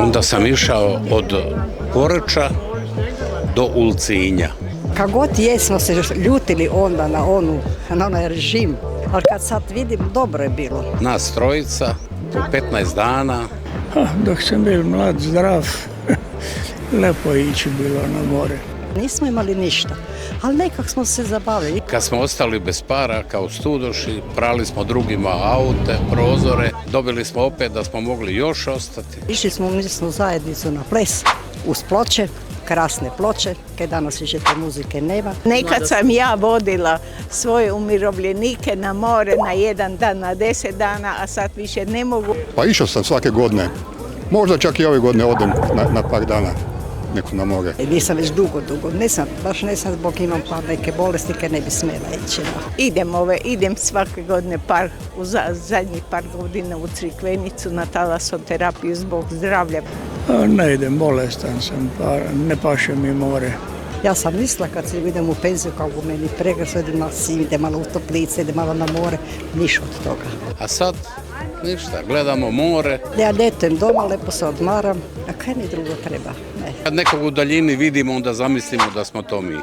Onda sam išao od Poreča do Ulcinja. Kad god jesmo se ljutili onda na onaj režim, ali kad sad vidim, dobro je bilo. Nas trojica, po 15 dana. Dok sam bil mlad, zdrav, lepo je ići bilo na more. Nismo imali ništa, ali nekako smo se zabavili. Kad smo ostali bez para kao studoši, prali smo drugima aute, prozore, dobili smo opet da smo mogli još ostati. Išli smo u mjesnu zajednicu na ples uz ploče, krasne ploče, kaj danas više te muzike nema. Nekad sam ja vodila svoje umirovljenike na more na 1 dan, na 10 dana, a sad više ne mogu. Pa išao sam svake godine, možda čak i ove godine odem na par dana neko na more. Nisam već dugo, baš ne sam zbog imam pa neke bolesti kaj ne bi smjela ići. Idem svake godine u zadnjih par godina u Crikvenicu na talasoterapiju zbog zdravlja. Ne idem, bolestan sam, pa ne paše mi more. Ja sam mislila kad idem u penziju kao u meni pregršno, idem malo u toplice, idem malo na more, ništa od toga. A sad ništa, gledamo more. Ja ljetujem doma, lepo se odmaram, a kaj mi drugo treba? Ne. Kad nekog u daljini vidimo, onda zamislimo da smo to mi.